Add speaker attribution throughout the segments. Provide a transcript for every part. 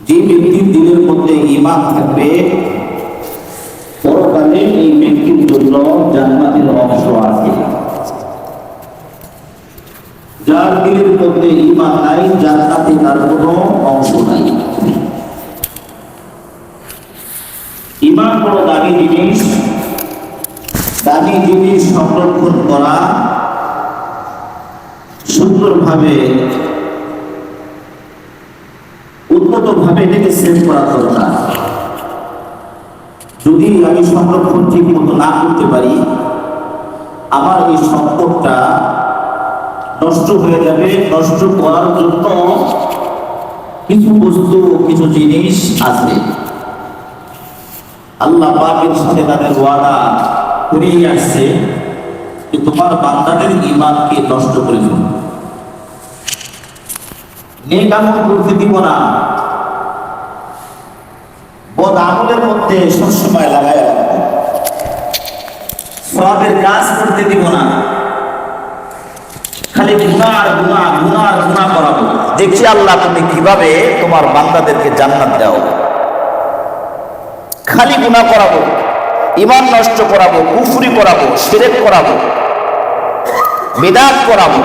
Speaker 1: যে ব্যক্তির দিলের মধ্যে ঈমান থাকবে পরকালে এই ব্যক্তির জন্য জান্নাতের অংশ আছে। যার দিলের মধ্যে ঈমান নাই, জান্নাতে তার কোনো অংশ নাই। ঈমান বড় দামি জিনিস। দামি জিনিস সংরক্ষণ করা, সুন্দরভাবে উন্নতভাবে এটাকে সেভ করা দরকার। যদি আমি সংরক্ষণ ঠিক মতো না করতে পারি, আমার এই সম্পদটা নষ্ট হয়ে যাবে। নষ্ট করার জন্য কিছু বস্তু, কিছু জিনিস আছে। আল্লাহ পাকের সাথে তাদের ওয়াদা করেই আসছে যে তোমার বান্দাদের ঈমানকে নষ্ট করে দেব, নেক আমল করতে দিব না, বদ আমলের মধ্যে সবসময় লাগায় রাখবো, সওয়াবের কাজ করতে দিব না, খালি গুনাহ গুনাহ গুনাহ গুনাহ করাবো। দেখছি আল্লাহ তুমি কিভাবে তোমার বান্দাদেরকে জান্নাত দাও। খালি গুনাহ করাবো, ঈমান নষ্ট করাবো, কুফরি করাবো, শিরক করাবো, বিদআত করাবো,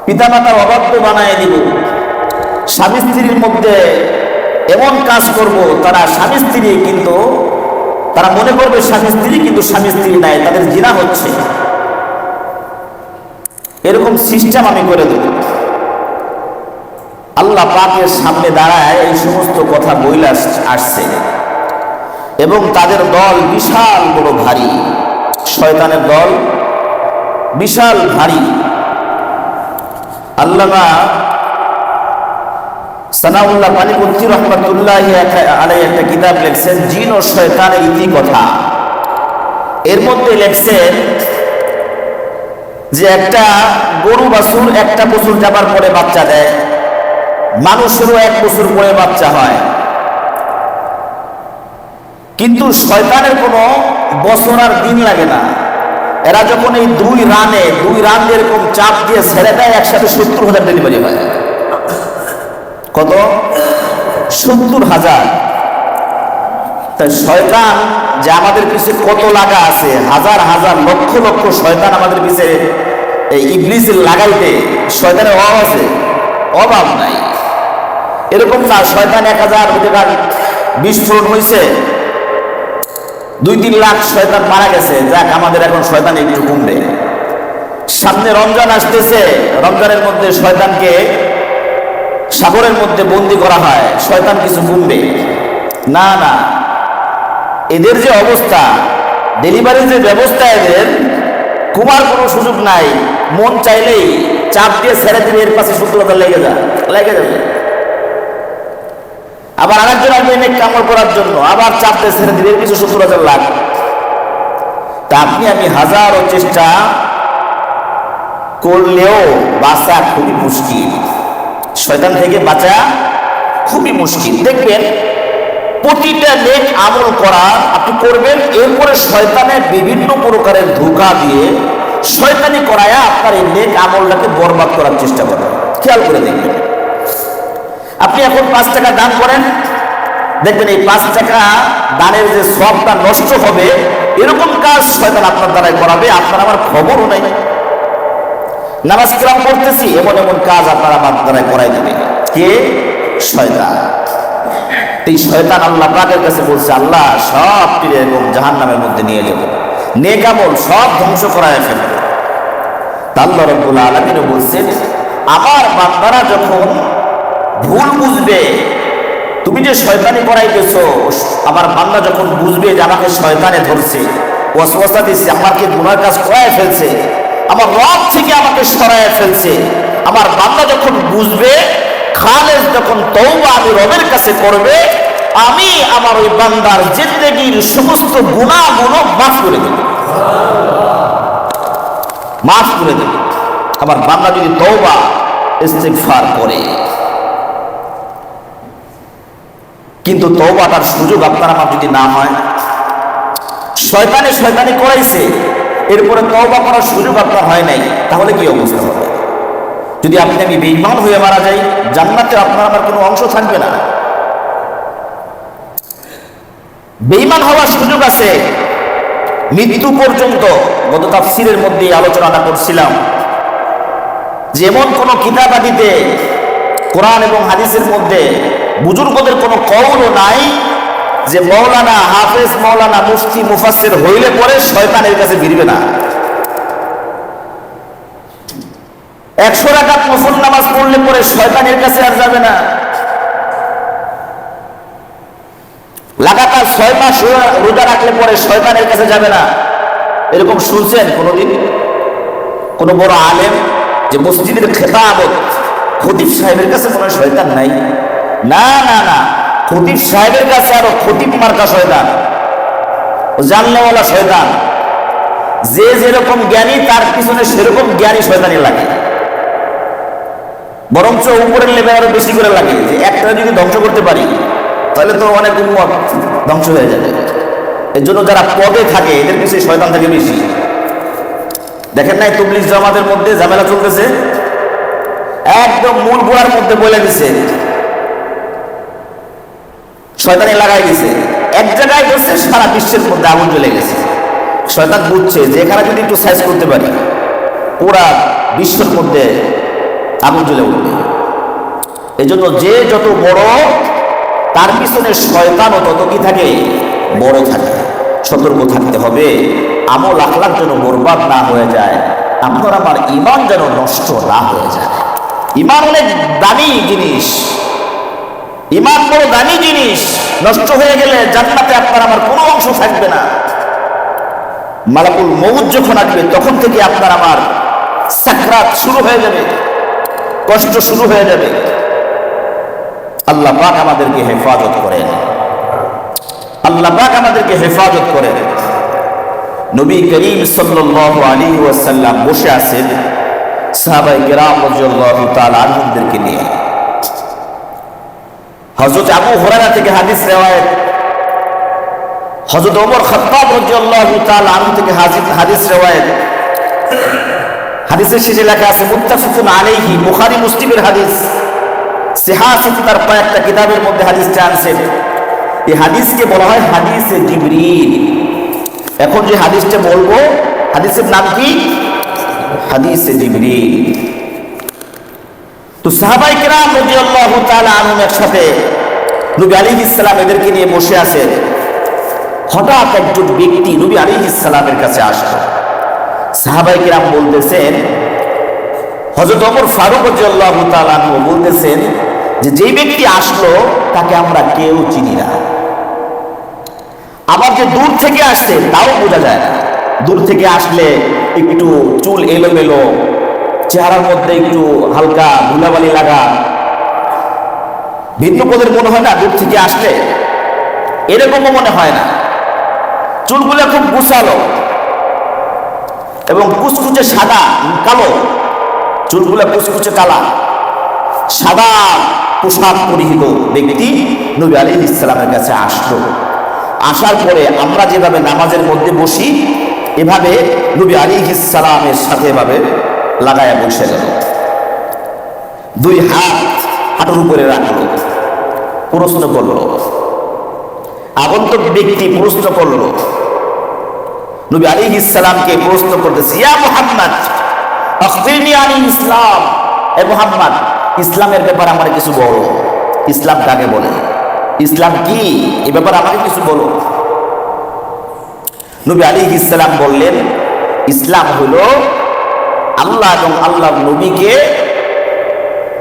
Speaker 1: পিতামাতার অবাধ্য বানায় দিব, স্বামী স্ত্রীর মধ্যে এমন কাজ করব তারা স্বামী স্ত্রী কিন্তু তারা মনে করবে স্বামী স্ত্রী, কিন্তু স্বামী স্ত্রী নাই, তাদের জিনা হচ্ছে। এরকম সিস্টেম আমি করে দেব। আল্লাহ পাকের সামনে দাঁড়ায় এই সমস্ত কথা বইলে আসছে এবং তাদের দল বিশাল বড় ভারী, শয়তানের দল বিশাল ভারী। আল্লামা সানাউল্লাহ পানিপত্তি রহমাতুল্লাহ আলাইহি একটা কিতাব লিখছেন, জিন ও শয়তানের ইতিকথা। এর মধ্যে লিখছেন যে একটা গরু বাছুর একটা বছর যাবার পরে বাচ্চা দেয়, মানুষেরও 1 বছর পরে বাচ্চা হয়, কিন্তু শয়তানের কোনো বছর আর দিন লাগে না। এরা যখন এই 2 রান এরকম চাপ দিয়ে ছেড়ে দেয়, একসাথে 70,000 ডেলিভারি হয়। কত? 70,000। তাই শয়তান যে আমাদের পিছে কত লাগা আছে, হাজার হাজার লক্ষ লক্ষ শয়তান আমাদের পিছে এই ইবলিসের লাগাইতে শয়তানের অভাব আছে? অভাব নাই। এরকম না শয়তান 1000 বিস্ফোরণ হয়েছে, 2-3 লাখ শয়তান মারা গেছে, যাক আমাদের এখন শয়তান একটু কমবে। সামনে রমজান আসতেছে, রমজানের মধ্যে শয়তানকে সাগরের মধ্যে বন্দি করা হয়, শয়তান কিছু কমবে না। না, এদের যে অবস্থা, ডেলিভারির যে ব্যবস্থা, এদের কমার কোনো সুযোগ নাই। মন চাইলেই চাপ দিয়ে ছেড়ে দিলে এর পাশে 70,000 লেগে যাবে। আবার আরেকজন আসবে নেক কামল করার জন্য, আবার চাপ দিয়ে ছেড়ে দিলে এর পিছু 70,000 লাখ। তা আপনি আমি হাজারো চেষ্টা করলেও বাঁচা খুবই মুশকিল, শয়তান থেকে বাঁচা খুবই মুশকিল। দেখবেন প্রতিটা নেক আমল করা আপনি করবেন, এরপরে শয়তানের বিভিন্ন প্রকারের ধোঁকা দিয়ে শয়তানি করায়া আপনার এই নেক আমলটাকে বরবাদ করার চেষ্টা করবেন। খেয়াল করে দেখবেন, আপনি এখন 5 টাকা দান করেন, দেখবেন এই 5 টাকা দানের যে সবটা নষ্ট হবে, এরকম কাজ শয়তান আপনার দ্বারাই করাবে, আপনার আমার খবরও নাই। নামাজ কিরাম করতেছি, এমন এমন কাজ আপনার আমার দ্বারাই করাই দেবে। কে? শয়তান। এই শয়তান আল্লাহ পাকের কাছে বলছে, আল্লাহ সব তীরে এবং জাহান্নামের মধ্যে নিয়ে যাবো, নেক আমল সব ধ্বংস করায় ফেলবে। আল্লাহ রাব্বুল আলামিন বলছেন, আমার বান্দারা যখন ভুল বুঝবে, তুমি যে শয়তানি করাইতেছো, আমার বান্দা যখন বুঝবে যে আমাকে শয়তানে ধরছে, ওয়াসওয়াসা দিচ্ছে, আমাকে গুনার কাজ করায় ফেলছে, আমার রব থেকে আমাকে সরায় ফেলছে, আমার বান্দা যখন বুঝবে, খালেস যখন তওবা আমি রবের কাছে করবে, আমি আমার ওই বান্দার জিন্দেগীর সমস্ত গুনাহগুলো মাফ করে দেব, মাফ করে দেব। আমার বান্দা যদি তওবা ইস্তিগফার করে, কিন্তু তওবাটার সুযোগ আপনার আমার যদি না হয়, শয়তানি করাইছে, এরপরে তওবা করার সুযোগ আপনার হয় নাই, তাহলে কি অবস্থা হবে? যদি আপনি আমি বেঈমান হয়ে মারা যাই, জান্নাতে আপনার আমার কোনো অংশ থাকবে না। বেঈমান হওয়ার সুযোগ আছে মৃত্যু পর্যন্ত। গত তাফসীরের মধ্যে আলোচনা করছিলাম যে এমন কোন কিতাবাদিতে কোরআন এবং হাদিসের মধ্যে বুজুর্গদের কোনো কওলও নাই যে মাওলানা হাফেজ, মাওলানা মুফতি, মুফাসসির হইলে পরে শয়তানের কাছে ভিড়বে না। 100 রাকাত নফল নামাজ পড়লে পরে শয়তানের কাছে আর যাবে না। লাগাতার 6 মাস রোজা রাখলে পরে শয়তানের কাছে যাবে না। এরকম শুনছেন কোনোদিন কোন বড় আলেম যে মসজিদের খেতাবত খতিব সাহেবের কাছে কোনো শয়তান নাই? না না না, খতিব সাহেবের কাছে আরো খতিব মার্কা শয়তান, জানলেওয়ালা শয়তান। যে যেরকম জ্ঞানী তার পিছনে সেরকম জ্ঞানী শয়তানি লাগে, বরঞ্চ উপরের লেভেল আরো বেশি করে লাগে যে একটা যদি ধ্বংস করতে পারি তাহলে তো অনেক উম্মত ধ্বংস হয়ে যাবে। এর জন্য যারা পদে থাকে এদের পিছনে শয়তান থাকে বেশি। দেখেন নাই তাবলীগ জামাতের মধ্যে ঝামেলা চলতেছে, একদম মূল গোড়ার মধ্যে বলে দিছে, শয়তানি লাগাই দিছে। এক জায়গায় বসে সারা বিশ্বের মধ্যে আগুন জ্বলে গেছে। শয়তান বুঝছে যে এখানে যদি একটু সাইজ করতে পারি পুরা বিশ্বের মধ্যে আগুন জ্বলে উঠবে। এই জন্য যে যত বড় তার পিছনে শয়তানও তত কি থাকে, বড় থাকে। সতর্ক থাকতে হবে আমল আখলাক যেন বরবাদ না হয়ে যায়, আপনার আমার ঈমান যেন নষ্ট না হয়ে যায়। ঈমান অনেক দামি জিনিস, ঈমান বড় দামি জিনিস। নষ্ট হয়ে গেলে জান্নাতে আপনার আমার কোনো অংশ থাকবে না। মালাকুল মউত যখন আসবে তখন থেকে আপনার আমার সাকরাত শুরু হয়ে যাবে, কষ্ট শুরু হয়ে যাবে। আল্লাহ পাক আমাদেরকে হেফাজত করেন, আল্লাহ পাক আমাদেরকে হেফাজত করেন। নবী করিম সাল্লাল্লাহু আলাইহি ওয়াসাল্লাম বসে আছেন সাহাবায়ে কেরাম রাদিয়াল্লাহু তাআলা আনহুদেরকে নিয়ে। হযরত আবু হুরায়রা থেকে হাদিস riwayat, হযরত ওমর খাত্তাব রাদিয়াল্লাহু তাআলা আনহু থেকে হাদিস riwayat। হাদিসের শেষে লেখা আছে মুত্তাফাকুন আলাইহি, বুখারী মুসলিমের হাদিস। সিহাহ তার কয়েকটা কিতাবের মধ্যে হাদিসটা আনছেন। এই হাদিসকে বলা হয় হাদিসে জিবরিল। এখন যে হাদিসটা বলবো হাদিসের নাম কি? হাদিসে জিবরিল। তো সাহাবায়ে কেরাম রাদিয়াল্লাহু তাআলা আনহুম একসাথে নবী আলাইহিস সালাম এদেরকে নিয়ে বসে আছেন। হঠাৎ একজন ব্যক্তি নবী আলাইহিস সালামের কাছে আসলো। সাহাবায়ে কেরাম বলতেছেন, হযরত ওমর ফারুক রাদিয়াল্লাহু তাআলা আনহু বলতেছেন যে যেই ব্যক্তি আসলো তাকে আমরা কেউ চিনি না। আবার যে দূর থেকে আসছে তাও বোঝা যায় না। দূর থেকে আসলে একটু চুল এলোমেলো, চেহারার মধ্যে একটু হালকা ধুলাবালি লাগা, ভিন্ন পদের মনে হয় না দূর থেকে আসলে? এরকমও মনে হয় না। চুলগুলো খুব গুছালো এবং কুচকুচে সাদা কালো, চুলগুলো কুচকুচে কালা, সাদা পোশাক পরিহিত ব্যক্তি নবী আলাইহিস সালামের কাছে আসলো। আসার পরে আমরা যেভাবে নামাজের মধ্যে বসি এভাবে নবী আলাইহিস সালামের সাথে এভাবে লাগায়া বসে গেল। 2 হাত হাঁটুর উপরে রাখলো, প্রশ্ন করলো। আগন্তুক ব্যক্তি প্রশ্ন করলো, নবী আলাইহিস সালামকে প্রশ্ন করতেছে, ইয়া মুহাম্মদ আখবিরনি আনিল ইসলাম, এ মুহাম্মদ ইসলামের ব্যাপারে আমার কিছু বলো। ইসলাম কাকে বলে, ইসলাম কি, এই ব্যাপারে আমাকে কিছু বলো। নবী আলাইহিস সালাম বললেন, ইসলাম হলো আল্লাহ এবং আল্লাহর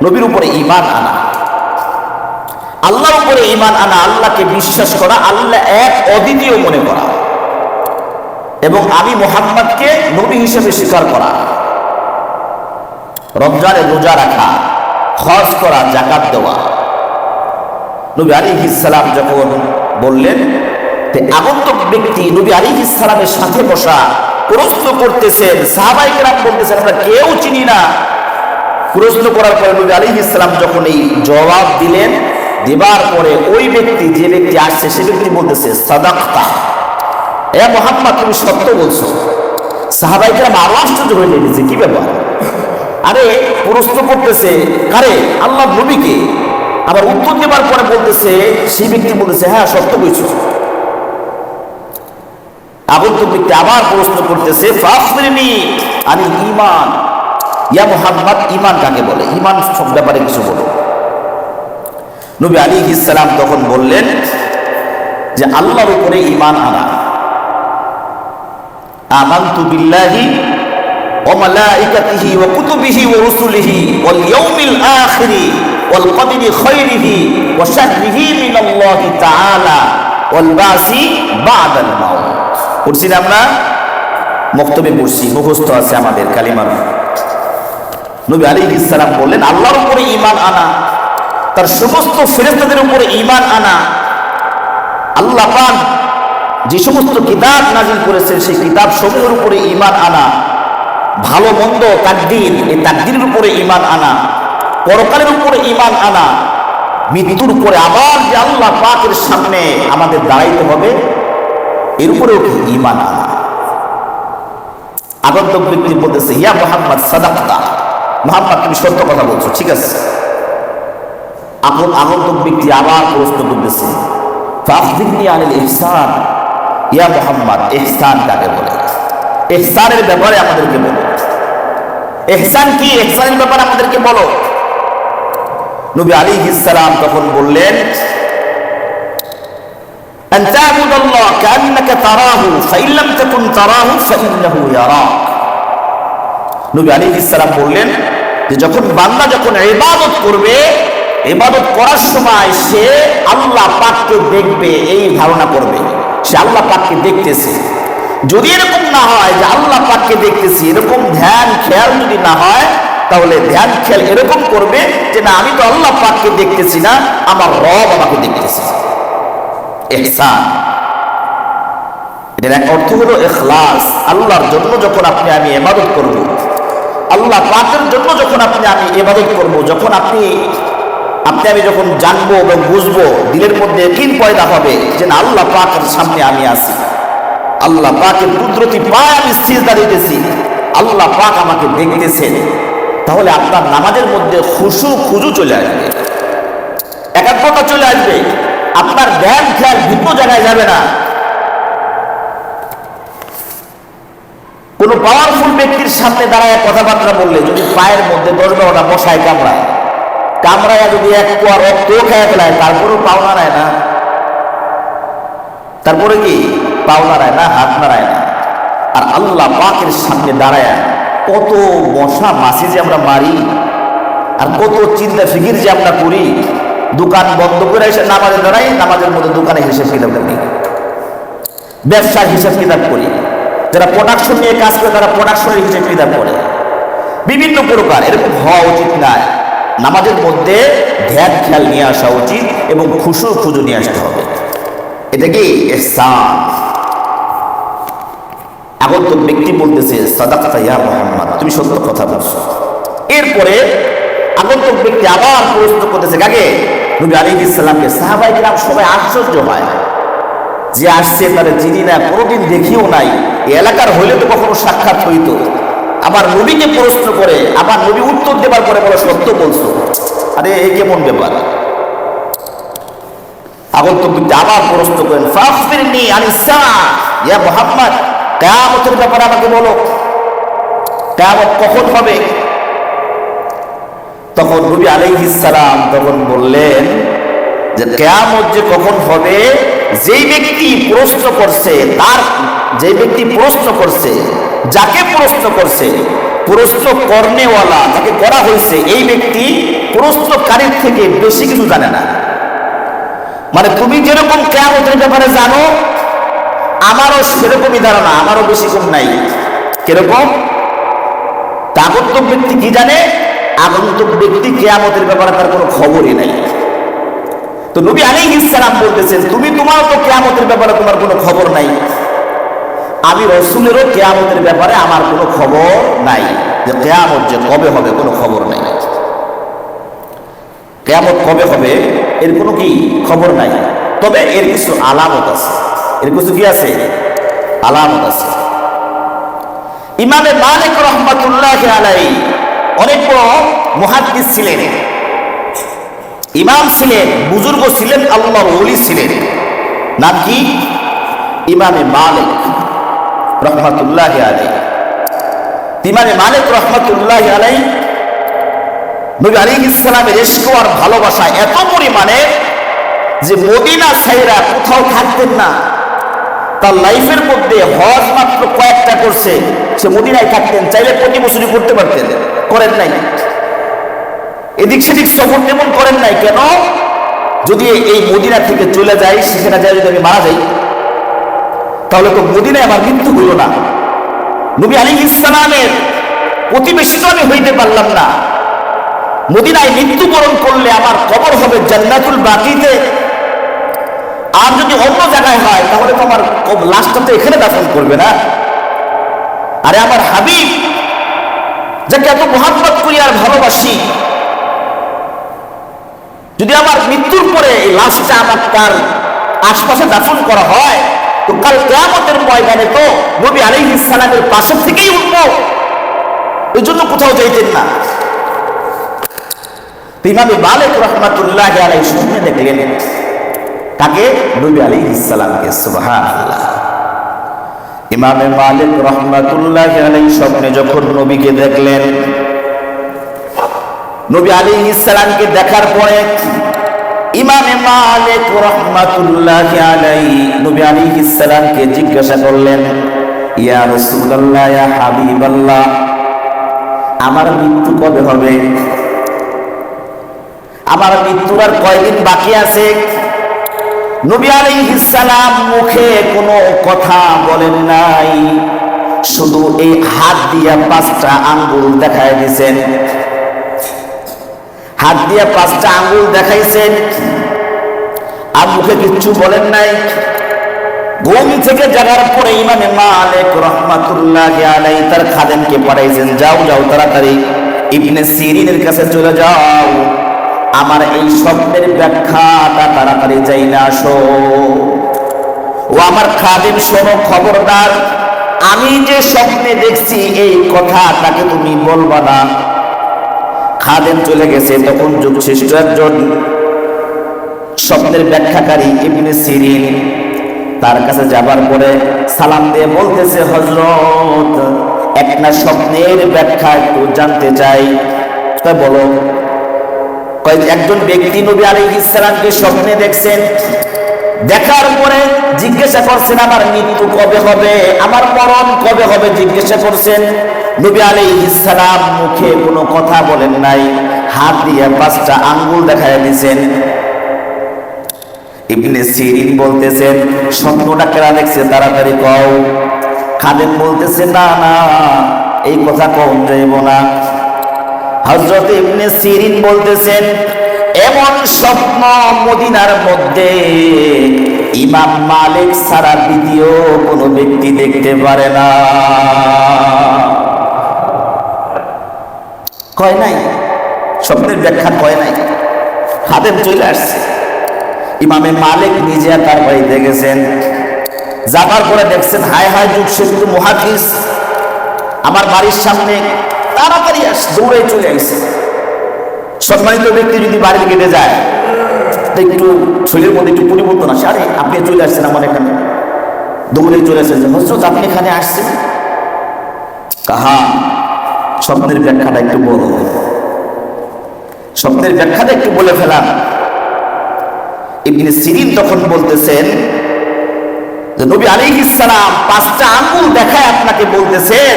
Speaker 1: নবীর উপরে ঈমান আনা, আল্লাহর উপরে ঈমান আনা, আল্লাহকে বিশ্বাস করা, আল্লাহ এক অদ্বিতীয় মনে করা এবং আমি মুহাম্মদকে নবী হিসেবে স্বীকার করা, রমজানে রোজা রাখা, হজ করা, যাকাত দেওয়া। নবী আলাইহিস সালাম যখন বললেন, আগন্তুক ব্যক্তি নবী আলাইহিস সালামের সাথে বসা প্রশ্ন করতেছেন, সাহাবায়ে কেরাম বলতেছেন আমরা কেউ চিনি না। প্রশ্ন করার পরে নবী আলাইহিস সালাম যখন এই জবাব দিলেন, দেবার পরে ওই ব্যক্তি, যে ব্যক্তি আসছে সে ব্যক্তি বলতেছে, সাদাকতা, এ মুহাম্মদ তুমি সত্য বলছো। সাহাবায়ে কেরাম আরো আশ্চর্য হয়ে গেছে, কি ব্যাপার, আরে প্রশ্ন করতেছে কারে? আল্লাহ নবীকে। আবার উত্তর দেবার পরে বলতেছে, সেই ব্যক্তি বলতেছে হ্যাঁ সত্য কইছো। আগন্তুক ব্যক্তি আবার প্রশ্ন করতেছে ফাখবিরনি আনিল ঈমান, ইয়া মুহাম্মদ ঈমান কাকে বলে? ঈমান সব ব্যাপারে কিছু বলো। নবী আলাইহিস সালাম তখন বললেন যে আল্লাহর উপরে ঈমান আনা। আমানতু বিল্লাহি ওয়া মালাইকাতিহি ওয়া কুতুবিহি ওয়া রুসুলিহি ওয়াল ইয়াউমিল আখিরি ওয়াল কদরি খায়রিহি ওয়া শাররিহি মিনাল্লাহি তাআলা ওয়াল বাসি বাদাল মাউত। পড়ছি না আমরা? মক্তবে পড়ছি, মুখস্থ আছে আমাদের কালিমার। নবী আলাইহিস সালাম বললেন আল্লাহর উপরে ঈমান আনা, তার সমস্ত ফেরেশতাদের উপরে ঈমান আনা, আল্লাহ পাক যে সমস্ত কিতাব নাজিল করেছেন সেই কিতাব সমূহের উপরে ঈমান আনা, ভালো মন্দ তাকদীর, এই তাকদীরের উপরে ঈমান আনা, পরকালের উপরে ঈমান আনা, মৃত্যুর উপরে আবার যে আল্লাহ পাকের সামনে আমাদের দাঁড়াইতে হবে এর উপরেও কি ঈমান আনা। আগন্তুক ব্যক্তি বলতেছে ইয়া মুহাম্মদ সাদাকতা, মুহাম্মদ তুমি সত্য কথা বলছো, ঠিক আছে। আগন্তুক ব্যক্তি আবার প্রশ্ন করতেছে ফাখবিরনি আনিল ইহসান, ইয়া মুহাম্মদ ইহসান কাকে বলে? ইহসানের ব্যাপারে আমাদেরকে বলো। ইহসান কি? ইহসানের ব্যাপারে আমাদেরকে বলো। নবী আলাইহিস সালাম তখন বললেন আন তা'বুদাল্লাহ কাআন্নাকা তারাহু ফাইন লাম তাকুন তারাহু ফাইন্নাহু ইয়ারাক। নবী আলাইহিস সালাম বললেন যে যখন বান্দা যখন ইবাদত করবে, ইবাদত করার সময় সে আল্লাহ পাককে দেখবে এই ধারণা করবে, সে আল্লাহ পাককে দেখতেছে। যদি এরকম না হয় যে আল্লাহ পাককে দেখতেছি, এরকম ধ্যান খেয়াল যদি না হয়, তাহলে ধ্যান খেয়াল এরকম করবে যে না আমি তো আল্লাহ পাককে দেখতেছি না, আমার রব আমাকে দেখতেছে। ইহসান এর এক অর্থ হলো ইখলাস। আল্লাহর জন্য যখন আপনি আমি ইবাদত করব, আল্লাহ পাকের জন্য যখন আমি ইবাদত করব, যখন আপনি আমি যখন জানবো এবং বুঝবো, দিলের মধ্যে ইয়াকিন পয়দা হবে যে না আল্লাহ পাকের সামনে আমি আছি, আল্লাহ পাকের কুদরতি পায়ে আমি সিজদা দিতেছি, আল্লাহ পাক আমাকে দেখতেছেন, তাহলে আপনার নামাজের মধ্যে খুজু চলে আসবে, একাগ্রতা চলে আসবে, আপনার ধ্যান খেয়াল ভিন্ন জায়গায় যাবে না। কোন পাওয়ারফুল ব্যক্তির সামনে দাঁড়ায় কথাবার্তা বললে যদি পায়ের মধ্যে 10-12টা মশায় কামড়ায় যদি এক কোয়া রক্ত খেয়ে ফেলায়, তারপরেও পাও নাড়ায় না, তারপরে কি পাও নাড়ায় না, হাত নাড়ায় না। আর আল্লাহ পাকের সামনে দাঁড়ায় কত মশা মাছি যে আমরা মারি, আর কত চিন্তা ফিকির যে আমরা করি। দোকান বন্ধ করে এসে নামাজে দাঁড়াই, নামাজের মধ্যে দোকানে হিসাব কিতাব করি, ব্যবসার হিসাব কিতাব করি, যারা প্রোডাকশন নিয়ে কাজ করে তারা প্রোডাকশনের হিসাব কিতাব করে, বিভিন্ন প্রকার। এরকম হওয়া উচিত না। নামাজের মধ্যে ধ্যান খেয়াল নিয়ে আসা উচিত এবং খুজু নিয়ে আসতে হবে। এটা কি ইহসান। আগন্তুক ব্যক্তি বলতেছে সাদাকাতা ইয়া মুহাম্মদ, তুমি সত্য কথা বলছো। এরপরে আগন্তুক ব্যক্তি আবার প্রশ্ন করতেছে কাকে? নবী আলাইহিস সালামকে। সাহাবায়ে কিরাম সবাই আশ্চর্য হয় যে আসছে তারা চিনি না, কোনোদিন দেখিও নাই, এলাকার হইলে তো কখনো সাক্ষাৎ হইতো। আবার নবীকে প্রশ্ন করে, আবার নবী উত্তর দেবার পরে বলে সত্য বলছো। আরে এই কেমন ব্যাপার? আগন্তুক ব্যক্তি আবার প্রশ্ন করেন ফাখবিরনি আনিস সাআ, ইয়া মুহাম্মদ কিয়ামতের ব্যাপারে আমাকে বলো, কিয়ামত কখন হবে? তখন নবী আলাইহিস সালাম তখন বললেন যে কিয়ামত যে কখন হবে, যেই ব্যক্তি প্রশ্ন করছে যাকে প্রশ্ন করছে, প্রশ্ন করনেওয়ালা যাকে করা হয়েছে, এই ব্যক্তি প্রশ্নকারীর থেকে বেশি কিছু জানে না। মানে তুমি যেরকম কিয়ামতের ব্যাপারে জানো, আমারও সেরকমই ধারণা, আমারও বেশি কম নাই। কিরকম? আগন্তুক ব্যক্তি কি জানে? আগন্তুক ব্যক্তি কিয়ামতের ব্যাপারে তার কোনো খবরই নাই। তো নবী আলাইহিস সালাম বলতেছেন তুমি তোমার তো কিয়ামতের ব্যাপারে তোমার কোনো খবর নাই, আমি রাসূলেরও কিয়ামতের ব্যাপারে আমার কোনো খবর নাই, যে কিয়ামত যে কবে হবে কোনো খবর নাই। কিয়ামত কবে হবে এর কোনো কি খবর নাই, তবে এর কিছু আলামত আছে। এর কিছু কি আছে? আলামত আছে। ইমামে মালিক রাহমাতুল্লাহি আলাইহি অনেক বড় মুহাদ্দিস ছিলেন, ইমাম ছিলেন, বুজুর্গ ছিলেন, আল্লাহর ওলি ছিলেন। নাম কি? ইমামে মালিক রহমাতুল্লাহি আলাইহি। ইমামে মালিক রহমাতুল্লাহি আলাইহি নবী আলাইহিস সালামের ইশক আর ভালোবাসা এত পরিমাণে যে মদিনা ছাইরা কোথাও থাকতেন না। তার লাইফের মধ্যে হজ মাত্র কয়েকটা করছে, সে মদিনায় থাকতেন, চাইলে প্রতি বছরই করতে পারতেন, করেন নাই। এদিক সেদিক সফর তেমন করেন নাই। কেন? যদি এই মদিনা থেকে চলে যাই, সেখানে যাই যদি আমি মারা যাই, তাহলে তো মদিনায় আমার মৃত্যু হলো না, নবী আলাইহিস সালামের প্রতিবেশী তো আমি হইতে পারলাম না। মদিনায় মৃত্যুবরণ করলে আমার কবর হবে জান্নাতুল বাকিতে, আর যদি অন্য জায়গায় হয় তাহলে তো আমার লাশটা তো এখানে দাফন করবে না। আরে আমার হাবিব যাকে এত মহব্বত করি আর ভালোবাসি, যদি আমার মৃত্যুর পরে এই লাশটা আমার তার আশপাশে দাফন করা হয়, তো কাল কিয়ামতের ময়দানে তো নবী আলাইহিস সালামের পাশে থেকেই উঠবো। এই জন্য কোথাও যাইতেন না। ইমামে মালিক রহমাতুল্লাহি আলাইহি সামনে দেখলেন তাকে, নবী আলাইহিস সালামকে। সুবহানাল্লাহ। ইমামে মালিক রহমাতুল্লাহি আলাইহি স্বপ্নে যখন নবীকে দেখলেন, নবী আলাইহিস সালামকে দেখার পরে ইমামে মালিক রহমাতুল্লাহি আলাইহি নবী আলাইহিস সালামকে জিজ্ঞাসা করলেন, ইয়া রাসূলুল্লাহ, ইয়া হাবিবাল্লাহ, আমার মৃত্যু কবে হবে? আমার মৃত্যুর আর কয়দিন বাকি আছে? নবী আলাইহিস সালাম মুখে কোনো কথা বলেন নাই, শুধু এই হাত দিয়া 5টা আঙ্গুল দেখায় দিয়েছেন। হাত দিয়া 5টা আঙ্গুল দেখাইছেন, আর মুখে কিচ্ছু বলেন নাই। ঘুম থেকে জাগার পরে ইমামে মালিক রহমাতুল্লাহি আলাইহি তার খাদেমকে পাঠাইছেন, যাও যাও তাড়াতাড়ি ইবনে সিরিনের কাছে চলে যাও, আমার এই স্বপ্নের ব্যাখ্যাটা তাড়াতাড়ি যাই না আসো। ও আমার খাদেম, শোনো, খবরদার, আমি যে স্বপ্নে দেখছি এই কথা তাকে তুমি বলবা না। খাদেম চলে গেছে। তখন যুগশ্রেষ্ঠ একজন স্বপ্নের ব্যাখ্যাকারী ইবনে সিরিন তার কাছে যাবার পরে সালাম দিয়ে বলতেছে, হযরত, একটা স্বপ্নের ব্যাখ্যা একটু জানতে চাই। তা বলো। একজন ব্যক্তি নবী আলাইহিস সালামকে স্বপ্নে দেখছেন, দেখার পরে জিজ্ঞাসা করছেন আমার মৃত্যু কবে হবে, আমার মরণ কবে হবে জিজ্ঞাসা করছেন। নবী আলাইহিস সালাম মুখে কোনো কথা বলেন নাই, হাত দিয়ে 5টা আঙ্গুল দেখায় দিয়েছেন। ইবনে সিরিন বলতেছেন, স্বপ্নটা কেরা দেখছে, তাড়াতাড়ি কও। খাদেম বলতেছে, না না, এই কথা কম যাইব না। হযরত ইবনে সিরিন বলতেছেন, এমন স্বপ্ন মদিনার মধ্যে ইমাম মালিক ছাড়া দ্বিতীয় কোনো ব্যক্তি দেখতে পারে না। কয় নাই, স্বপ্নের ব্যাখ্যা কয় নাই। খাদেম চলে আসছে, ইমামে মালিক নিজে তার বাড়িতে গেছেন। যাবার পরে দেখছেন, হায় হায়, যুগশ্রেষ্ঠ মুহাদ্দিস আমার বাড়ির সামনে, তাড়াতাড়ি দৌড়ে চলে আসছে। সম্মানিত ব্যক্তি যদি বাড়ির গেটে যায়, একটু শরীরের মধ্যে একটু পরিবর্তন আসে। আরে আপনি চলে আসছেন আমার এখানে, দৌড়ে চলে আসছেন, হযরত আপনি এখানে আসছেন। কাহা, স্বপ্নের ব্যাখ্যাটা একটু বলো, স্বপ্নের ব্যাখ্যাটা একটু বলে ফেলাম। ইবনে সিরিন তখন বলতেছেন যে নবী আলাইহিস সালাম 5টা আঙ্গুল দেখায় আপনাকে বলতেছেন,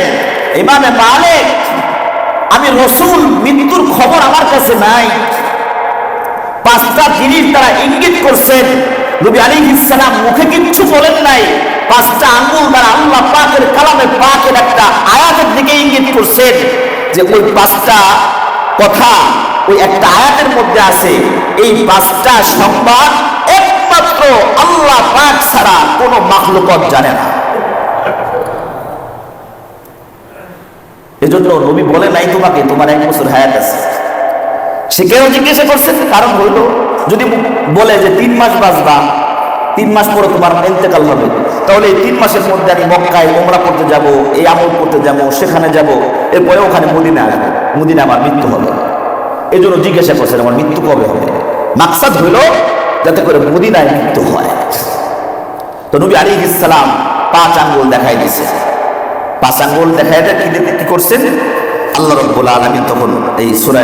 Speaker 1: ইমামে মালিক, আমি রাসূল, মৃত্যুর খবর আমার কাছে নাই। 5টা জিনিস তারা ইঙ্গিত করছেন, নবী আলাইহিস সালাম মুখে কিচ্ছু বলেন নাই। 5টা আঙ্গুল দ্বারা আল্লাহ পাকের কালামে পাকের একটা আয়াতের দিকে ইঙ্গিত করছেন, যে ওই 5টা কথা ওই একটা আয়াতের মধ্যে আছে। এই 5টা সংবাদ একমাত্র আল্লাহ পাক ছাড়া কোনো মাখলুকাত জানে না। এজন্য নবী বলে নাই তোমাকে তোমার 1 বছর হায়াত আছে। সে কেউ জিজ্ঞাসা করছেন, কারণ হইল যদি বলে যে 3 মাস বাঁচবা, 3 মাস পরে তোমার ইন্তেকাল হবে, তাহলে এই 3 মাসের মধ্যে আমি মক্কায় ওমরা করতে যাব, এই আমল করতে যাব, সেখানে যাব, এরপরে ওখানে মদিনা আসবো, মদিনা আমার মৃত্যু হবে। এই জন্য জিজ্ঞাসা করছেন আমার মৃত্যু কবে হবে। মাকসাদ হইল যাতে করে মদিনায় মৃত্যু হয়। তো নবী আলাইহিস সালাম 5 আঙ্গুল দেখাই দিয়েছে। 5 আঙ্গুল দেখাই কি করছেন আল্লাহ রাব্বুল আলামিন তখন এই সূরা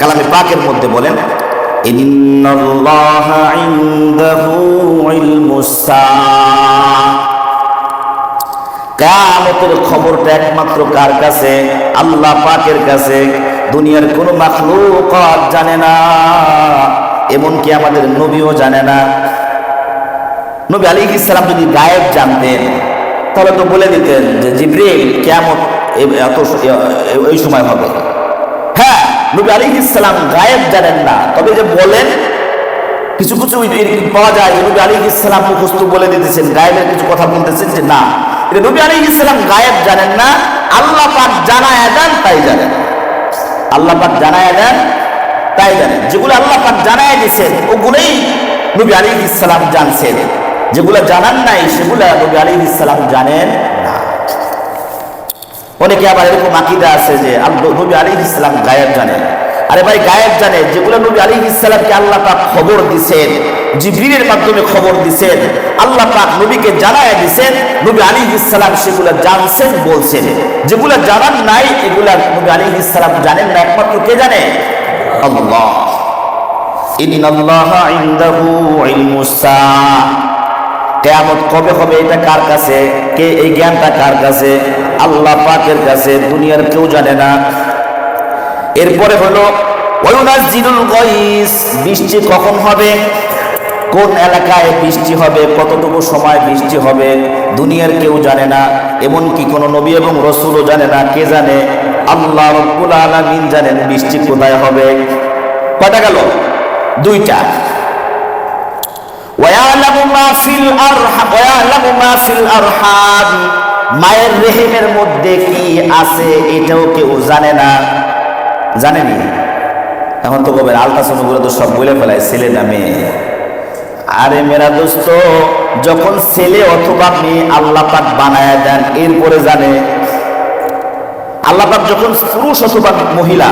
Speaker 1: কালামে পাকের মধ্যে বলেন, ইন্নাল্লাহা ইনদাহু ইলমুস সাআ, কিয়ামতের খবরটা একমাত্র কার কাছে? আল্লাহ পাকের কাছে। দুনিয়ার কোনো মাখলুকাত জানে না, এমনকি আমাদের নবীও জানে না। নবী আলাইহিস সালাম যদি গায়েব জানতেন তাহলে তো বলে দিতেন যে জিবরিল কিয়ামত এই সময় হবে। হ্যাঁ, নবী আলাইহিস সালাম গায়েব জানেন না, তবে যে বলেন কিছু কিছু পাওয়া যায় নবী আলাইহিস সালাম মুখস্থ বলে দিতেছেন, গায়েবের কিছু কথা বলতেছেন যে না, এটা নবী আলাইহিস সালাম গায়েব জানেন না, আল্লাহ পাক জানায়া দেন তাই জানেন। আল্লাহ পাক জানায়া দেন তাই জানেন। যেগুলো আল্লাহ পাক জানায়া দিয়েছেন ওগুলোই নবী আলাইহিস সালাম জানছেন, যেগুলো জানান নাই সেগুলা নবী আলাইহিস সালাম জানেন না। অনেকে আবার এরকম আকীদা আছে যে নবী আলাইহিস সালাম গায়েব জানেন। আরে ভাই, গায়েব জানে যেগুলো নবী আলাইহিস সালামকে আল্লাহ পাক খবর দিয়েছেন, জিবরিলের মাধ্যমে খবর দিয়েছেন, আল্লাহ পাক নবীকে জানায়া দিয়েছেন, নবী আলাইহিস সালাম সেগুলো জানছেন বলছেন। যেগুলো জানান নাই এগুলা নবী আলাইহিস সালাম জানেন না, একমাত্র কে জানে? আল্লাহ। ইন্নাল্লাহা ইনদাহু ইলমুস সাআ, কিয়ামত কবে হবে এটা কার কাছে? কে এই জ্ঞানটা কার কাছে? আল্লাহ পাকের কাছে, দুনিয়ার কেউ জানে না। এরপরে হলো ওয়ায়ুনাজ্জিলুল গায়স, বৃষ্টি কখন হবে, কোন এলাকায় বৃষ্টি হবে, কতটুকু সময় বৃষ্টি হবে, দুনিয়ার কেউ জানে না, এমনকি কোন নবী এবং রাসূলও জানে না। কে জানে? আল্লাহ রাব্বুল আলামিন জানেন বৃষ্টি কোথায় হবে। কয়টা গেল? 2টা। ওয়ায়ালামু মা ফিল আরহাম, ওয়ায়ালামু মা ফিল আরহাম, মায়ের রেহেমের মধ্যে কি আছে এটাও কেউ জানে না। জানেনি? এখন তো কবে আলট্রাসাউন্ডগুলো তো সব বলে ফেলায় ছেলে না মেয়ে। আরে মেরা দোস্ত, যখন ছেলে অথবা মেয়ে আল্লাহ পাক বানায়া দেন এরপরে জানে। আল্লাহ পাক যখন পুরুষ অথবা মহিলা,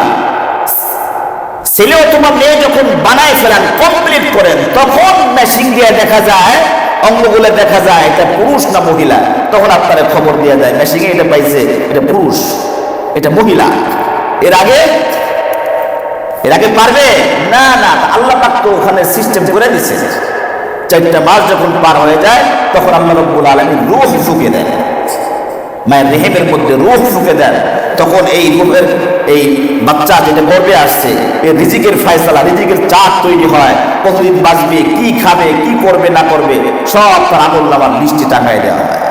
Speaker 1: ছেলে অথবা মেয়ে যখন বানায় ফেলেন, কমপ্লিট করেন, তখন মেশিন দিয়ে দেখা যায়, অঙ্গগুলো দেখা যায় এটা পুরুষ না মহিলা, তখন আপনারা খবর দিয়ে যায় মেশিনে এটা পাইছে এটা পুরুষ, এটা মহিলা। এর আগে পারবে না? না, আল্লাহ পাক তো ওখানে সিস্টেম করে দিচ্ছে। 4টা মাস যখন পার হয়ে যায় তখন আল্লাহ রাব্বুল আলামিন রূহ ফুঁকে দেন, মায়ের রেহেমের মধ্যে রূহ ফুঁকে দেন। তখন এই রূহের এই বাচ্চা যেটা গর্ভে আসছে এর রিজিকের ফয়সালা, রিজিকের চার্ট তৈরি হয়, কতদিন বাঁচবে, কি খাবে, কি করবে না করবে, সব তার আমলনামার লিস্টে টাকায় দেওয়া হয়।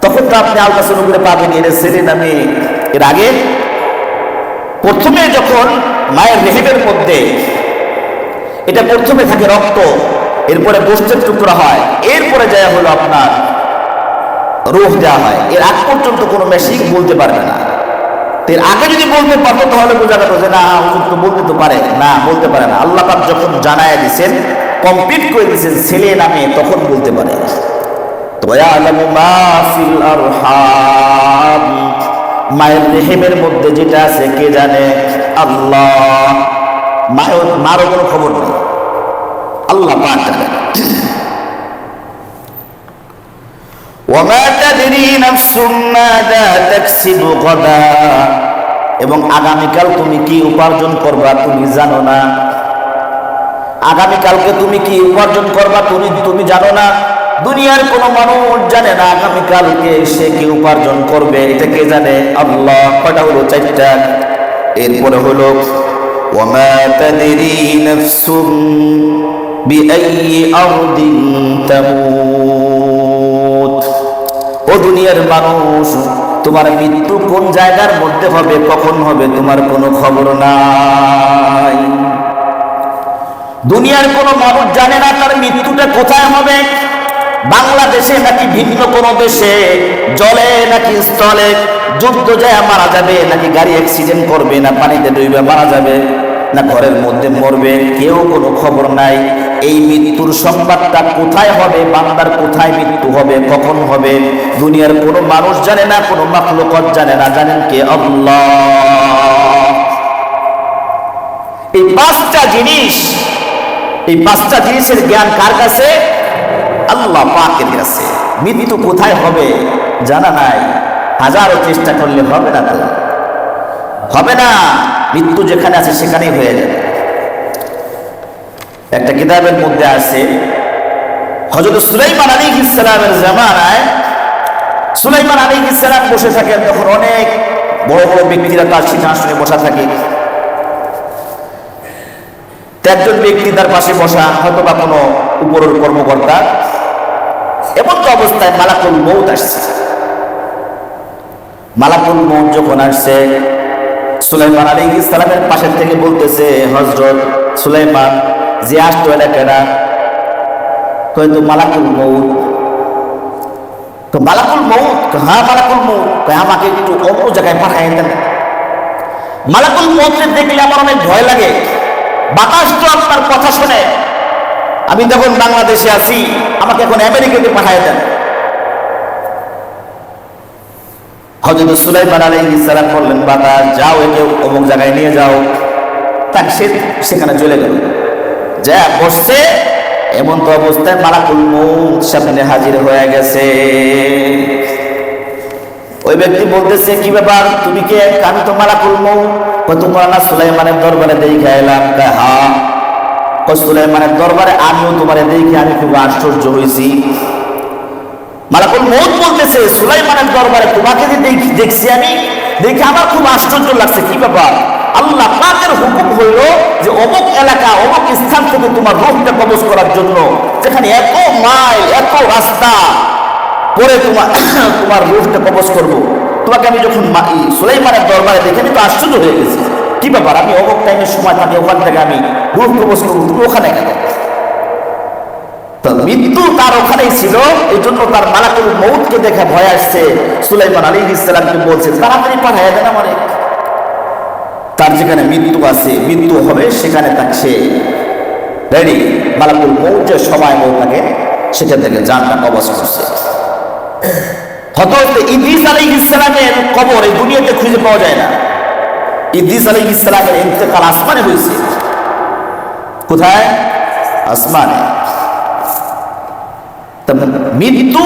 Speaker 1: তখন তো আপনি আলট্রাসাউন্ড করে পাবেন এর ছেলে না মেয়ে। এর আগে প্রথমে যখন মায়ের রেহেমের মধ্যে এটা প্রথমে থাকে রক্ত, এরপরে গোশতের টুকরা হয়, এরপরে যা হলো আপনার রূহ দেওয়া হয়। এর আগ পর্যন্ত কোনো মেশিন বলতে পারবে না। এর আগে যদি বলতে পারতো তাহলে বোঝা যেত যে না হুজুর তো বলতে তো পারে না, বলতে পারে না। আল্লাহ পাক যখন জানায় দিয়েছেন, কমপ্লিট করে দিয়েছেন ছেলে নামে, তখন বলতে পারে। তো ইয়ালামু মা ফিল আরহাম, মায়ের রেহেমের মধ্যে যেটা আছে কে জানে? আল্লাহ। মারও কোনো খবর নেই, আল্লাহ পাক জানেন। ওয়ামা তাদরি নাফসুম মাযা তাকসিবু গাদা, এবং আগামীকাল তুমি কি উপার্জন করবা তুমি জানো না। আগামীকালকে তুমি কি উপার্জন করবা তুমি জানো না। দুনিয়ার কোনো মানুষ জানে না আগামীকালকে সে কি উপার্জন করবে, এটা কে জানে? আল্লাহ। কয়টা হলো? 4টা। এরপরে হলো ওয়ামা তাদরি নাফসুম বিআইয়ি আরদিন তামুত, ও দুনিয়ার মানুষ, তোমার মৃত্যু কোন জায়গার মধ্যে হবে, কখন হবে, তোমার কোনো খবর নাই। দুনিয়ার কোনো মানুষ জানে না তার মৃত্যুটা কোথায় হবে, বাংলাদেশে নাকি ভিন্ন কোনো দেশে, জলে নাকি স্থলে, যুদ্ধ যায় মারা যাবে, নাকি গাড়ি অ্যাক্সিডেন্ট করবে, না পানিতে ডুবে মারা যাবে, না ঘরের মধ্যে মরবে, কেউ কোনো খবর নাই। এই মৃত্যুর সংবাদটা কোথায় হবে, বান্দার কোথায় মৃত্যু হবে, কখন হবে, দুনিয়ার কোনো মানুষ জানে না, কোনো মাখলুকাত জানে না। জানেন কে? আল্লাহ। এই পাঁচটা জিনিসের জ্ঞান কার কাছে? আল্লাহ পাকের কাছে। মৃত্যু কোথায় হবে জানা নাই, হাজারো চেষ্টা করলে হবে না, তো হবে না। মৃত্যু যেখানে আছে সেখানেই হয়ে যাবে। একটা কিতাবের মধ্যে আছে হযরত সুলাইমান আলাইহিস সালামের জামানায় সুলাইমান আলাইহিস সালাম বসে থাকেন, তখন অনেক বড় বড় ব্যক্তিরা তার সিংহাসনে বসা থাকে। একজন ব্যক্তি তার পাশে বসা, হয়তো বা কোনো উপরের কর্মকর্তা। এমন তো অবস্থায় মালাকুল মউত আসছে। মালাকুল মউত যখন আসছে, সুলাইমান আলাইহিস সালামের পাশে থেকে বলতেছে, হযরত সুলাইমান, যে আসতো এটা কেনা? তো মালাকুল মউত। তো মালাকুল মউত, হ্যাঁ মালাকুল মউত, আমাকে একটু অন্য জায়গায় পাঠায় দেন। মালাকুল মউতকে দেখলে আমার অনেক ভয় লাগে, বাতাস তো আপনার কথা শুনে, আমি তখন বাংলাদেশে আছি, আমাকে এখন আমেরিকাতে পাঠায় দেন। হযরত সুলাইমান আলাইহিস সালাম বললেন, বাতাস যাও, একে অমুক জায়গায় নিয়ে যাও। তাক সেখানে চলে গেল, যা বসছে। এমন তো অবস্থায় মালাকুল মউত সামনে হাজির হয়ে গেছে। ওই ব্যক্তি বলতেছে, কি ব্যাপার, তুমি কে? আমি তো মালাকুল মউত। তোমার না সুলাইমানের দরবারে দেখে এলাম। হ্যাঁ। সুলাইমানের দরবারে আমিও তোমারে দেখে আমি খুব আশ্চর্য হয়েছি। মালাকুল মউত বলতেছে, সুলাইমানের দরবারে তোমাকে যে দেখছি আমি, দেখে আমার খুব আশ্চর্য লাগছে। কি ব্যাপার? আল্লাহ পাকের হুকুম হইল যে অমুক এলাকা, অমুক স্থান থেকে তোমার রূহটা কবজ করার জন্য, যেখানে এত মাইল, এত রাস্তা পরে তোমার রূহটা কবজ করবো। তোমাকে আমি যখন সুলাইমানের দরবারে দেখে আমি তো আশ্চর্য হয়ে গেছি। কি ব্যাপার? আমি অমুক টাইমের সময় থাকি, ওখান থেকে আমি রূহ কবজ করবো, তুমি ওখানে গেল। তো মৃত্যু তার ওখানেই ছিল, এই জন্য তার মালাকুল মউতকে দেখে ভয় আসছে। সুলাইমান আলাইহিস সালামকে বলছে, তাড়াতাড়ি পাঠায় দেন আমারে। তার যেখানে মৃত্যু আছে, মৃত্যু হবে, সেখানে তাকে সে রেডি। মালাকুল মউত যে সময় মতো থাকে, সেখান থেকে জানটা কবজ করছে। হযরত ইদ্রিস আলাইহিস সালামের কবর এই দুনিয়াতে খুঁজে পাওয়া যায় না। ইদ্রিস আলাইহিস সালামের ইন্তেকাল আসমানে হয়েছে। কোথায়? আসমানে। মৃত্যু,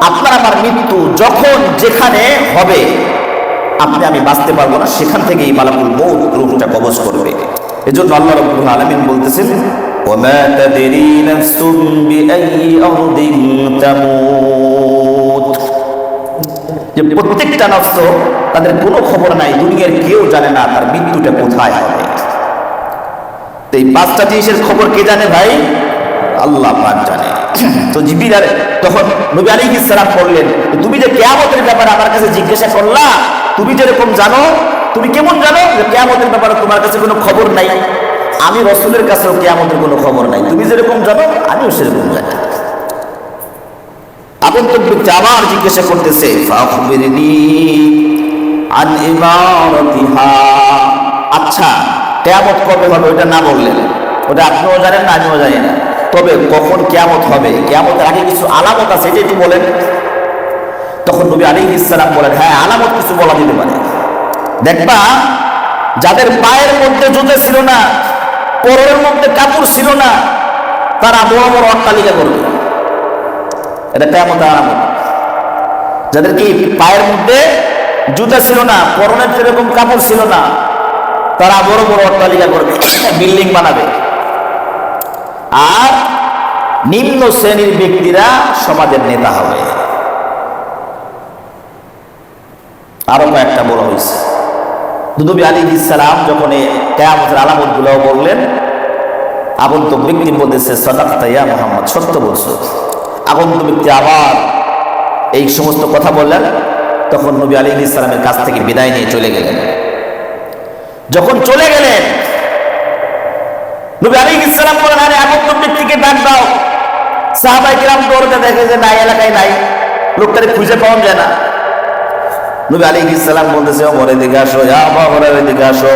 Speaker 1: আপনার আমার মৃত্যু যখন যেখানে হবে, আপনি আমি বাঁচতে পারবো না, সেখান থেকেই মালাকুল মউত রূহটা কবজ করবে। এজন্য আল্লাহ রাব্বুল আলামিন বলতেছেন, ওয়ামা তাদরি নাফসুম বিআইয়ি আরদিন তামুত, যে প্রত্যেকটা নফস, তাদের কোনো খবর নাই, দুনিয়ার কেউ জানে না তার মৃত্যুটা কোথায় হবে। তো এই পাঁচটা জিনিসের খবর কে জানে ভাই? আল্লাহ পাক জানে। তো জিবরিল তখন নবী আলাইহিস সালাম বললেন, তুমি যে কিয়ামতের ব্যাপারে আমার কাছে জিজ্ঞাসা করলা, তুমি যেরকম জানো, তুমি কেমন জানো যে কিয়ামতের ব্যাপারে তোমার কাছে কোনো খবর নাই? আমি রাসূলের কাছেও কিয়ামতের কোনো খবর নাই। তুমি যেরকম জানো, আমিও সেরকম জানি। আগন্তুক ব্যক্তি আবার জিজ্ঞাসা করতেছে, ফাখবিরনি আন ইমারাতিহা, আচ্ছা কিয়ামত কবে হবে ওটা না বললেন, ওটা আপনিও জানেন না, আমিও জানি না। তবে কখন কিয়ামত হবে, কিয়ামতের আগে কিছু আলামত আছে, এটা একটু বলেন। তখন নবী আলাইহিস সালাম বলেন, হ্যাঁ, আলামত কিছু বলা যেতে পারে। দেখবা, যাদের পায়ের মধ্যে জুতা ছিল না, পরনের মধ্যে কাপড় ছিল না, তারা বড় বড় অট্টালিকা করবে। এটা কিয়ামতের আলামত। যাদের কি পায়ের মধ্যে জুতা ছিল না, পরনের সেরকম কাপড় ছিল না, তারা বড় বড় অট্টালিকা করবে, বিল্ডিং বানাবে। আর নিম্ন শ্রেণীর ব্যক্তিরা সমাজের নেতা হবে। আরো কয়েকটা বলা হয়েছে। নবী আলাইহিস সালাম যখন কিয়ামতের আলামত গুলো বললেন, আগন্তুক ব্যক্তি বলতেছে, সাদাকতা ইয়া মুহাম্মদ, সত্য বলছো। আগন্তুক ব্যক্তি আবার এই সমস্ত কথা বললেন। তখন নবী আলাইহিস সালামের কাছ থেকে বিদায় নিয়ে চলে গেলেন। যখন চলে গেলেন, নবী আলাইহিস সালাম বলেন, আরে আগন্তুক ব্যক্তিকে ডাক দাও। সাহাবায়ে কিরাম দৌড়তে দেখে যে নাই, এলাকায় নাই, লোকটারে খুঁজে পাওয়া যায় না। নবী আলাইহিস সালাম বলতেছে, ওমর এদিকে আসো, ইয়া আবু হুরায়রা এদিকে আসো।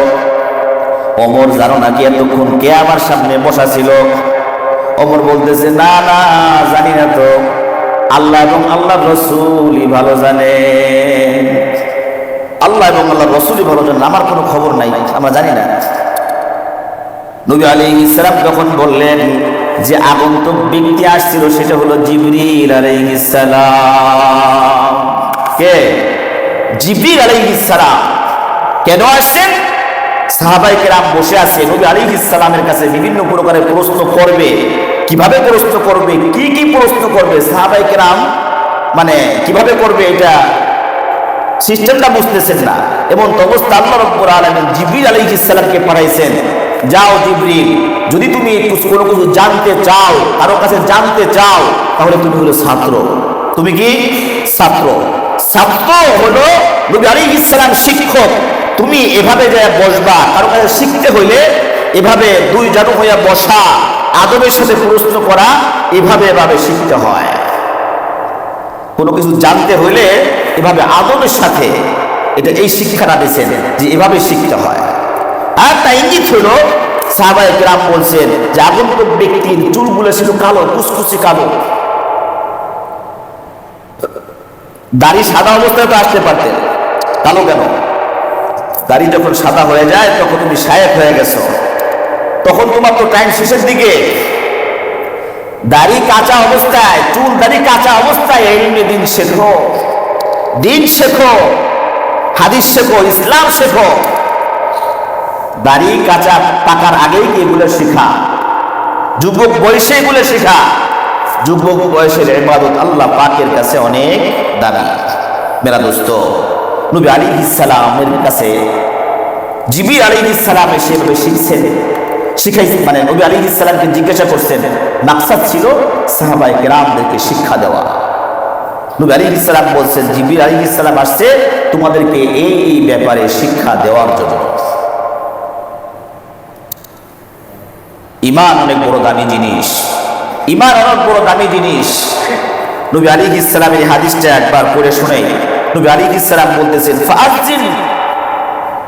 Speaker 1: ওমর জানো নাকি এতক্ষণ কে আমার সামনে বসা ছিল? ওমর বলতেছে, না না, জানি না তো, আল্লাহ এবং আল্লাহ রসুলই ভালো জানেন। আল্লাহ এবং আল্লাহ রসুলই ভালো জানেন, আমার কোনো খবর নাই, আমরা জানি না। নবী আলাইহিস সালাম যখন বললেন যে আগন্তুক ব্যক্তি আসছিল, সেটা হলো জিবরিল আলাইহিস সালাম। কে? জিবরিল আলাইহিস সালাম। কেন আসছেন? সাহাবায়ে কেরাম বসে আছে, নবী আলাইহিস সালামের কাছে বিভিন্ন প্রকারের প্রশ্ন করবে। কিভাবে প্রশ্ন করবে, কি কি প্রশ্ন করবে, সাহাবায়ে কেরাম মানে কিভাবে করবে এটা সিস্টেমটা বুঝতেছেন না। এবং অবস্থা আল্লাহ রাব্বুল আলামিন জিবরিল আলাইহিস সালামকে পাঠাইছেন, যাও জিবরিল, যদি তুমি কোনো কিছু জানতে চাও, কারো কাছে জানতে চাও, তাহলে তুমি হলো ছাত্র। তুমি কি? ছাত্র। ছাত্র হলো নবী আলাইহিস সালাম শিক্ষক। তুমি এভাবে যায় বসবা, কারো কাছে শিখতে হইলে এভাবে দুই জানু হইয়া বসা, আদবের সাথে প্রশ্ন করা, এভাবে এভাবে শিখতে হয়। কোনো কিছু জানতে হইলে এভাবে আদবের সাথে, এটা এই শিক্ষাটা দিয়েছেন যে এভাবে শিখতে হয়। আর তাই ইঙ্গিত হলো, সাহাবায়ে কেরাম বলছেন যে আগন্তুক ব্যক্তির চুলগুলো ছিল কালো, কুচকুচে কালো। দাড়ি সাদা অবস্থায় তো আসতে পারতেন, কালো কেন? দাড়ি যখন সাদা হয়ে যায় তখন তুমি শায়েখ হয়ে গেছো, তখন তোমার তো টাইম শেষের দিকে। দাড়ি কাঁচা অবস্থায়, চুল দাড়ি কাঁচা অবস্থায় ইলমে দিন শেখো, দিন শেখো, হাদিস শেখো, ইসলাম শেখো। দাড়ি কাঁচা পাকার আগেই এগুলো শেখা, যুবক বয়সে এগুলো শেখা। যুবক বয়সের ইবাদত আল্লাহ পাকের কাছে অনেক দামি। মেরা দোস্ত, নবী আলাইহিস সালামের কাছে জিবরিল আলাইহিস সালাম এসে শিখছেন, শিখাইছেন, মানে নবী আলাইহিস সালামকে জিজ্ঞাসা করছেন। মাকসাদ ছিল সাহাবায়ে কেরামদেরকে শিক্ষা দেওয়া। নবী আলাইহিস সালাম বলছেন, জিবরিল আলাইহিস সালাম আসছে তোমাদেরকে এই ব্যাপারে শিক্ষা দেওয়ার জন্য। ঈমান অনেক বড় দামি জিনিস, ঈমান অনেক বড় দামি জিনিস। নবী আলাইহিস সালামের এই হাদিসটা একবার পড়ে শুনাই। নবী আলাইহিস সালাম বলতেছেন, ফাআযিন,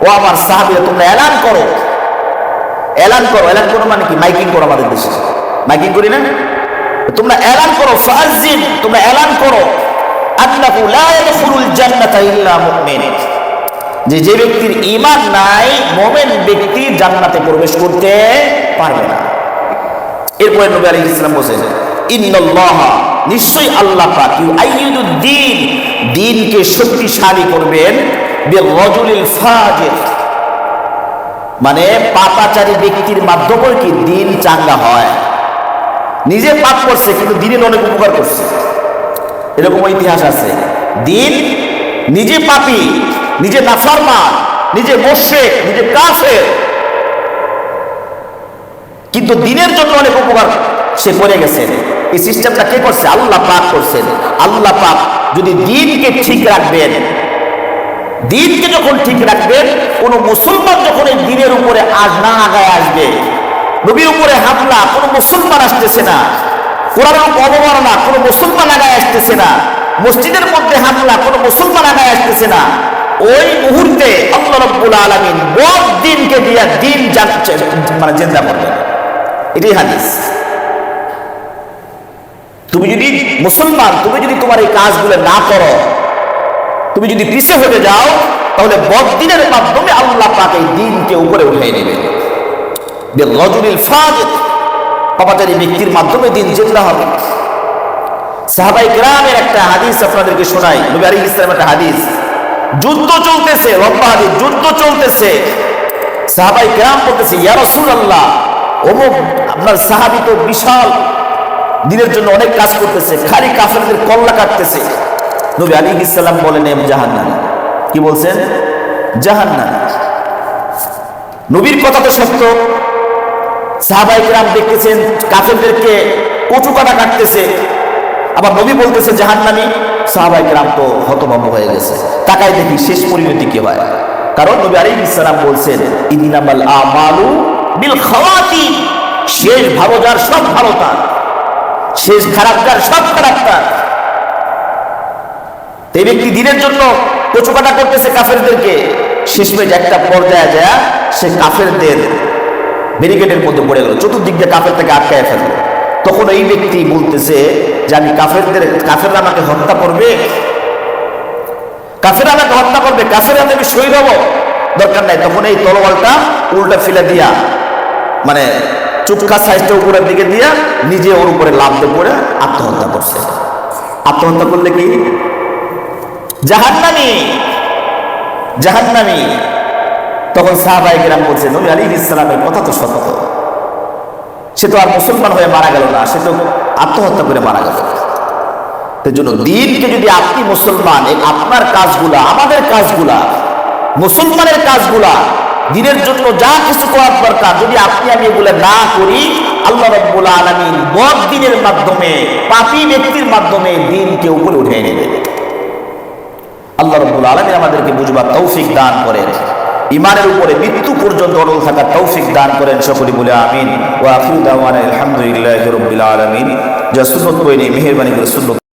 Speaker 1: ও আমার সাহাবীরা তোমরা এলান করো। এলান করো, এলান করো মানে কি? মাইকিং করো। আমাদের দেশে মাইকিং করি না? তোমরা এলান করো, ফাআযিন, তোমরা এলান করো, আন্নাহু লা ইয়াদখুলুল জান্নাতা ইল্লা মুমিন, যে ব্যক্তির ঈমান নাই, মুমিন ব্যক্তি জান্নাতে প্রবেশ করতে পারবে না। এরপরে নবী আলাইহিস সালাম বলেন, ইন্নাল্লাহা, নিশ্চয়ই আল্লাহ পাক, ইউআইয়িদুদ দ্বীন, দ্বীনকে শক্তিশালী করবেন, বিররাজুলিল ফাজির, মানে পাপাচারী ব্যক্তির মাধ্যমে কি দ্বীন চাঙ্গা হয়। নিজে পাপ করছে কিন্তু দ্বীনের অনেক উপকার করছে, এরকম ইতিহাস আছে। দ্বীন, নিজে পাপী, নিজে নাফরমান, নিজে মুশরিক, নিজে কাফের, কিন্তু দ্বীনের জন্য অনেক উপকার সে করে গেছেন। এই সিস্টেমটা কে করছে? আল্লাহ পাক করছেন। আল্লাহ পাক যদি দ্বীনকে ঠিক রাখবেন, দ্বীনকে যখন ঠিক রাখবেন, কোন মুসলমান যখন এই দ্বীনের উপরে না আগায় আসবে, নবীর উপরে হামলা কোন মুসলমান আসতেছে না, কোরআনের অবমাননা কোন মুসলমান আগায় আসতেছে না, মসজিদের মধ্যে হামলা কোন মুসলমান আগায় আসতেছে না, ওই মুহূর্তে আল্লাহ রাব্বুল আলামিন বড় দ্বীনকে দিয়া দ্বীন মানে জিন্দা করবেন। এটাই হাদিস। তুমি যদি মুসলমান, তুমি যদি তোমার এই কাজগুলো না করো, তুমি যদি পিছিয়ে হতে যাও, তাহলে বদ্দিনের মাধ্যমে আল্লাহ পাক এই দ্বীনকে উপরে উঠিয়ে নেবেন। বিররাজুলিল ফাজির, পাপাচারী ব্যক্তির মাধ্যমে দ্বীন জিন্দা হবে। সাহাবায়ে কেরামের একটা হাদিস আপনাদেরকে শোনাই। নবী আলাইহিস সালাম একটা হাদিস, যুদ্ধ চলতেছে, লম্বা হাদিস, যুদ্ধ চলতেছে। সাহাবায়ে কেরাম বলতেছে, ইয়া রাসূলুল্লাহ, অমুক আপনার সাহাবী তো বিশাল দ্বীনের জন্য অনেক কাজ করতেছে, খালি কাফেরদের কল্লা কাটতেছে। নবী আলাইহিস সালাম বলেন, জাহান্নামী। কি বলছেন? জাহান্নামী। নবীর কথা তো সত্য। সাহাবায়ে কেরাম দেখতেছেন কাফেরদেরকে কচু কাটা কাটতেছে, আবার নবী বলতেছে জাহান্নামী। সাহাবায়ে কেরাম তো হতভম্ব হয়ে গেছে। তাকাই দেখি শেষ পরিণতি কি হয়। কারণ নবী আলাইহিস সালাম বলছেন, ইন্নামাল আমালু বিল খাওয়াতিম, শেষ ভালো যার সব ভালো তার, শেষ খারাপ যার সব খারাপ তার। এই ব্যক্তি দ্বীনের জন্য কচু কাটা করতেছে কাফেরদেরকে, শেষমেশ একটা পর্যায়ে যায় সে কাফেরদের ব্যারিকেডের মধ্যে পড়ে গেল, চতুর্দিক দিয়ে কাফের থেকে আটকায় ফেলল। তখন এই ব্যক্তি বলতেছে যে আমি কাফেররা আমাকে হত্যা করবে, কাফেররা আমাকে হত্যা করবে, কাফেররা আমি শহীদ হব, দরকার নাই। তখন এই তলোয়ারটা উল্টা ফেলে দিয়া, মানে চুপকা সাইজটা উপরের দিকে দিয়া নিজে ওর উপরে লাফ দিয়ে পড়ে আত্মহত্যা করছে। আত্মহত্যা করলে কি জাহান্নামী, জাহান্নামী। তখন সাহাবায়ে কেরাম বলছে নবী আলাইহিস সালামের কথা তো সত্য, সে তো আর মুসলমান হয়ে মারা গেল না, সে তো আত্মহত্যা করে মারা গেল। তাই জন্য দিনকে যদি আপনি মুসলমান, আপনার কাজগুলা, আমাদের কাজগুলা, মুসলমানের কাজগুলা, দিনের জন্য যা কিছু করার দরকার, যদি আপনি আমি এগুলো না করি, আল্লাহ রাব্বুল আলামিন বদ দিনের মাধ্যমে, পাপী ব্যক্তির মাধ্যমে দিনকে উপরে উঠিয়ে নেবে। আল্লাহ রাব্বুল আলামিন আমাদেরকে বুঝবার তৌফিক দান করেন, ইমানের উপরে মৃত্যু পর্যন্ত অটল থাকার তৌফিক দান করেন। সকলে বলে আমিন। ওয়া আখিরু দাওয়ানা আলহামদুলিল্লাহি রাব্বিল আলামিন। যা সুন্নাত কইনি মেহেরবানি করে সুন্নাত